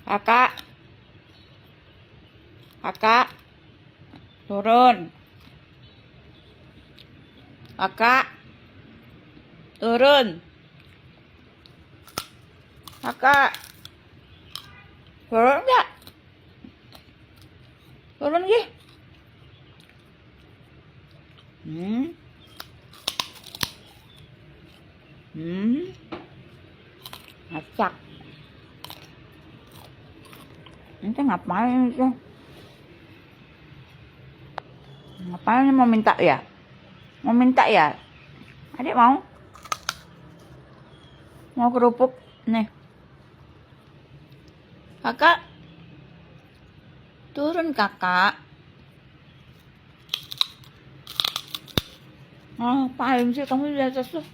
Kakak, kakak, turun. Kakak, turun. Kakak, turun nggak? Turun gih. Hmm. Ngacak. Ini ngapain sih? Ngapain mau minta ya? Mau minta ya? Adik mau? Mau kerupuk? Nih. Kakak, turun kakak. Ngapain sih kamu di atas tuh?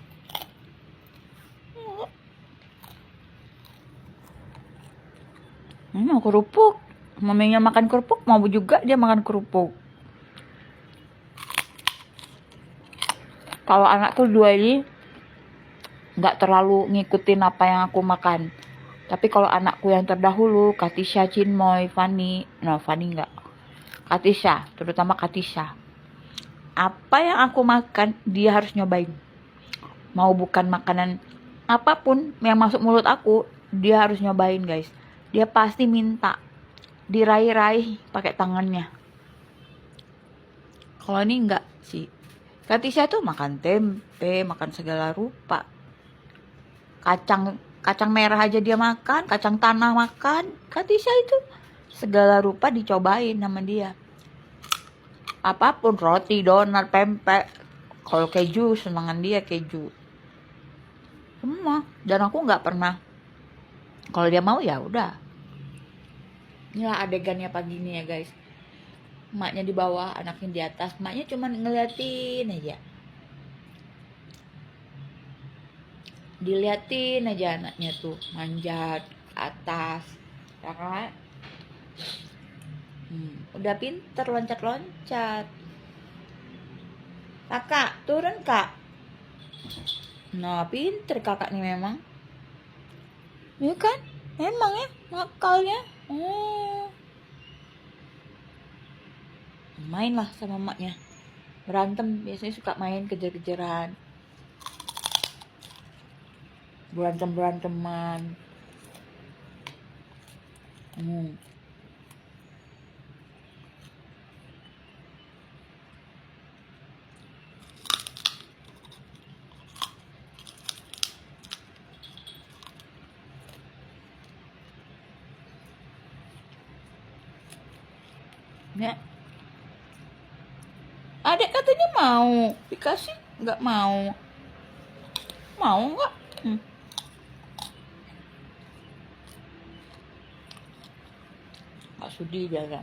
Mau kerupuk. Maminya makan kerupuk, mau juga dia makan kerupuk. Kalau anakku dua ini nggak terlalu ngikutin apa yang aku makan. Tapi kalau anakku yang terdahulu, Katisha, Chinmoy, Fanny, Fanny nggak, Katisha, terutama Katisha. Apa yang aku makan, dia harus nyobain. Mau bukan makanan apapun yang masuk mulut aku, dia harus nyobain guys. Dia pasti minta diraih-raih pakai tangannya. Kalau ini enggak sih. Katisha tuh makan tempe, makan segala rupa. Kacang merah aja dia makan, kacang tanah makan. Katisha itu segala rupa dicobain sama dia. Apapun, roti, donat, pempek. Kalau keju, senangan dia keju. Semua. Dan aku nggak pernah. Kalau dia mau ya udah. Inilah adegannya pagi ini ya guys. Emaknya di bawah, anaknya di atas. Emaknya cuma ngeliatin aja. Diliatin aja anaknya tuh manjat atas, ya kan? Udah pinter loncat-loncat. Kakak, turun kak. Nah, pinter kakak nih memang. Ya kan? Memang ya, ngakalnya. Main lah sama emaknya. Berantem, biasanya suka main kejar-kejaran. Berantem-beranteman. Ya. Adik katanya mau dikasih, nggak mau. Mau nggak? Nggak sudi dia kan.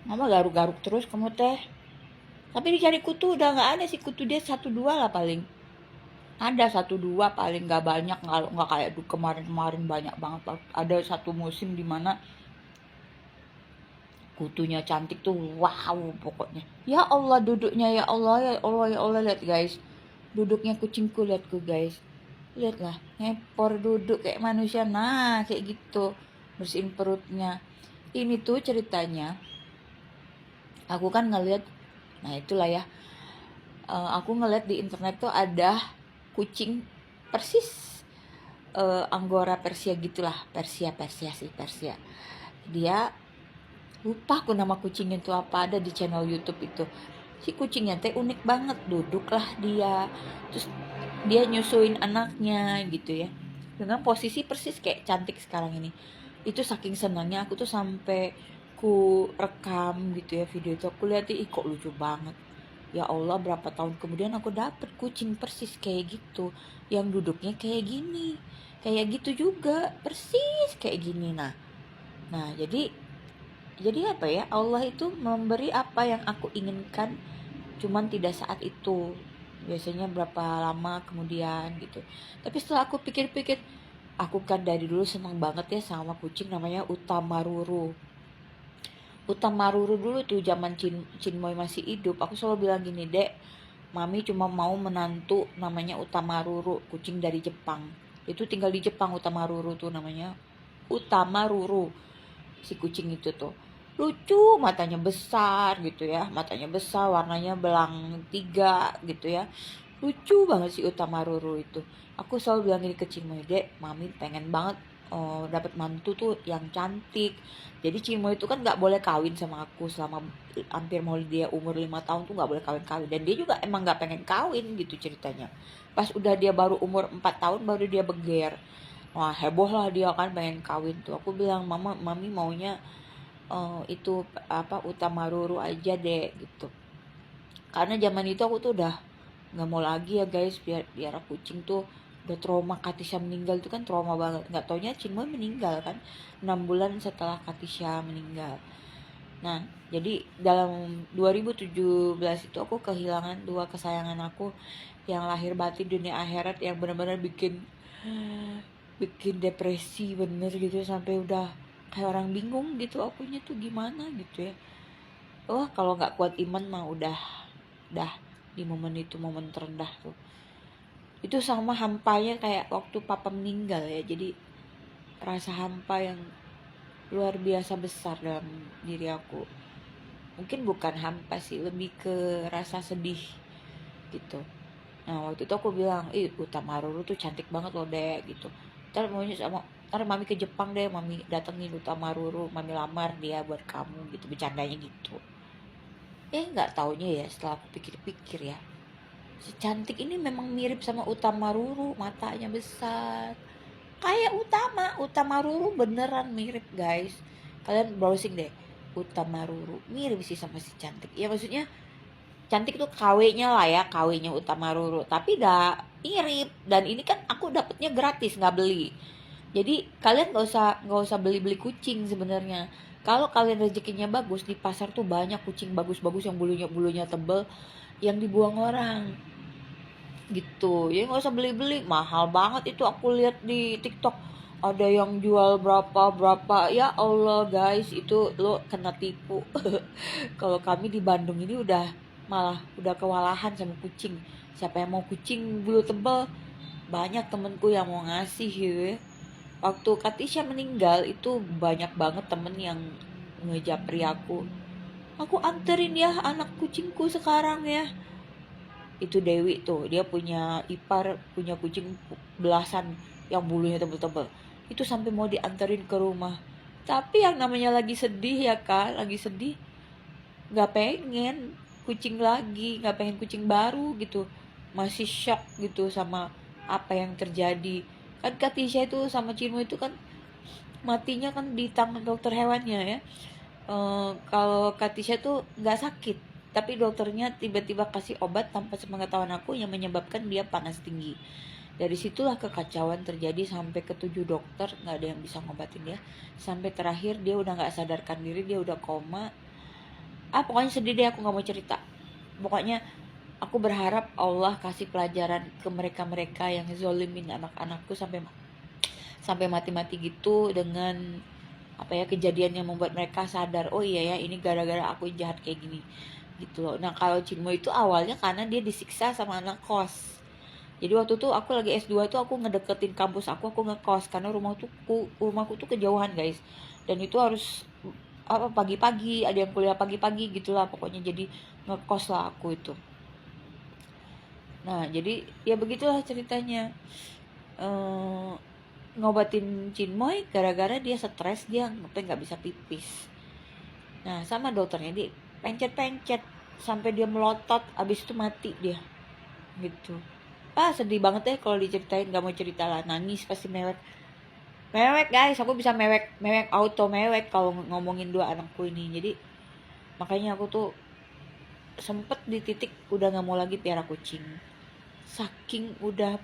Mama garuk-garuk terus kamu teh. Tapi dicari kutu udah nggak ada sih, kutu dia 1-2 lah paling. Ada 1-2 paling, nggak banyak, nggak kayak kemarin-kemarin banyak banget. Ada satu musim dimana kutunya cantik tuh, wow pokoknya. Ya Allah duduknya, ya Allah, ya Allah, ya Allah, lihat guys. Duduknya kucingku, lihatku guys. Lihatlah, ngepor duduk kayak manusia. Nah, kayak gitu. Bersihin perutnya. Ini tuh ceritanya. Aku kan ngeliat, nah itulah ya. Aku ngeliat di internet tuh ada kucing persis Anggora Persia gitulah, Persia sih, Persia. Dia lupa aku nama kucingnya itu apa, ada di channel YouTube itu. Si kucingnya teh unik banget, duduklah dia, terus dia nyusuin anaknya gitu ya, dengan posisi persis kayak cantik sekarang ini. Itu saking senangnya aku tuh sampai ku rekam gitu ya video itu, aku lihat kok lucu banget. Ya Allah, berapa tahun kemudian aku dapet kucing persis kayak gitu, yang duduknya kayak gini, kayak gitu juga, persis kayak gini. Nah jadi apa ya, Allah itu memberi apa yang aku inginkan, cuman tidak saat itu, biasanya berapa lama kemudian gitu. Tapi setelah aku pikir-pikir, aku kan dari dulu senang banget ya sama kucing namanya Utamaruru. Utamaruru dulu tuh zaman Chinmoy masih hidup, aku selalu bilang gini, Dek, Mami cuma mau menantu namanya Utamaruru, kucing dari Jepang. Itu tinggal di Jepang, Utamaruru tuh namanya. Utamaruru. Si kucing itu tuh lucu, matanya besar gitu ya, matanya besar, warnanya belang 3 gitu ya, lucu banget si Utamaruru itu. Aku selalu bilang gini ke Cimoy, Dek, mami pengen banget dapat mantu tuh yang cantik. Jadi Cimoy itu kan nggak boleh kawin sama aku selama hampir mau dia umur 5 tahun tuh nggak boleh kawin-kawin, dan dia juga emang nggak pengen kawin gitu ceritanya. Pas udah dia baru umur 4 tahun baru dia beger. Wah, heboh lah dia kan pengen kawin tuh. Aku bilang, mami maunya itu apa Utamaruru aja deh gitu. Karena zaman itu aku tuh udah nggak mau lagi ya guys, biar kucing tuh udah trauma. Katisha meninggal itu kan trauma banget. Nggak taunya Cimoy meninggal kan 6 bulan setelah Katisha meninggal. Nah, jadi dalam 2017 itu aku kehilangan 2 kesayangan aku yang lahir batin dunia akhirat, yang benar-benar bikin depresi bener gitu, sampai udah kayak orang bingung gitu akunya tuh gimana gitu ya. Wah, kalau nggak kuat iman mah udah di momen itu, momen terendah tuh. Itu sama hampanya kayak waktu papa meninggal ya. Jadi rasa hampa yang luar biasa besar dalam diri aku. Mungkin bukan hampa sih, lebih ke rasa sedih gitu. Nah, waktu itu aku bilang, Utamaruru tuh cantik banget loh dek gitu. Ntar mami ke Jepang deh, mami datengin Utamaruru, mami lamar dia buat kamu gitu, bercandanya gitu. Nggak taunya ya, setelah aku pikir-pikir ya, si cantik ini memang mirip sama Utamaruru, matanya besar kayak Utamaruru beneran mirip guys. Kalian browsing deh, Utamaruru mirip sih sama si cantik ya, maksudnya cantik tuh KW-nya lah ya, KW-nya Utamaruru, tapi udah mirip. Dan ini kan aku dapetnya gratis, nggak beli. Jadi kalian nggak usah beli kucing sebenarnya. Kalau kalian rezekinya bagus, di pasar tuh banyak kucing bagus-bagus yang bulunya tebel yang dibuang orang gitu. Ya nggak usah beli-beli, mahal banget itu. Aku lihat di TikTok ada yang jual berapa ya Allah guys, itu lo kena tipu. Kalau kami di Bandung ini malah udah kewalahan sama kucing. Siapa yang mau kucing bulu tebal, banyak temenku yang mau ngasih gitu ya. Waktu Katisha meninggal itu banyak banget temen yang ngejapri aku anterin ya anak kucingku sekarang ya. Itu Dewi tuh, dia punya ipar, punya kucing belasan yang bulunya tebel-tebel. Itu sampai mau dianterin ke rumah. Tapi yang namanya lagi sedih ya kan, lagi sedih, nggak pengen kucing lagi, nggak pengen kucing baru gitu. Masih shock gitu sama apa yang terjadi. Kan Katisha itu sama Cimo itu kan matinya kan di tangan dokter hewannya ya. Kalau Katisha tuh nggak sakit, tapi dokternya tiba-tiba kasih obat tanpa sepengetahuan aku yang menyebabkan dia panas tinggi. Dari situlah kekacauan terjadi, sampai ke 7 dokter nggak ada yang bisa ngobatin dia. Sampai terakhir dia udah nggak sadarkan diri, dia udah koma. Pokoknya sedih deh, aku nggak mau cerita. Pokoknya aku berharap Allah kasih pelajaran ke mereka-mereka yang zolimin anak-anakku sampai mati-mati gitu, dengan kejadian yang membuat mereka sadar, oh iya ya ini gara-gara aku jahat kayak gini gitu loh. Nah, kalau Cimo itu awalnya karena dia disiksa sama anak kos. Jadi waktu tuh aku lagi S2 tuh aku ngedeketin kampus aku ngekos karena rumahku tuh kejauhan guys. Dan itu harus pagi-pagi, ada yang kuliah pagi-pagi gitulah pokoknya, jadi ngekos lah aku itu. Nah, jadi ya begitulah ceritanya. Ngobatin Cimoy gara-gara dia stres, dia nggak bisa pipis. Nah, sama dokternya dia pencet-pencet sampai dia melotot, abis itu mati dia gitu. Sedih banget deh kalau diceritain, nggak mau cerita lah, nangis pasti mewek guys. Aku bisa mewek auto mewek kalau ngomongin 2 anakku ini. Jadi makanya aku tuh sempet di titik udah nggak mau lagi piara kucing, saking udah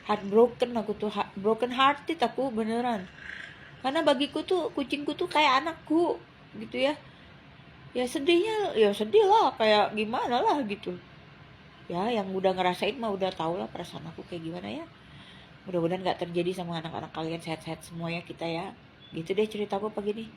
heartbroken aku tuh, broken hearted aku beneran. Karena bagiku tuh kucingku tuh kayak anakku gitu ya. Ya sedihnya, ya sedih lah, kayak gimana lah gitu. Ya yang udah ngerasain mah udah tau lah perasaan aku kayak gimana ya. Mudah-mudahan gak terjadi sama anak-anak kalian, sehat-sehat semua ya kita ya. Gitu deh ceritaku pagi nih.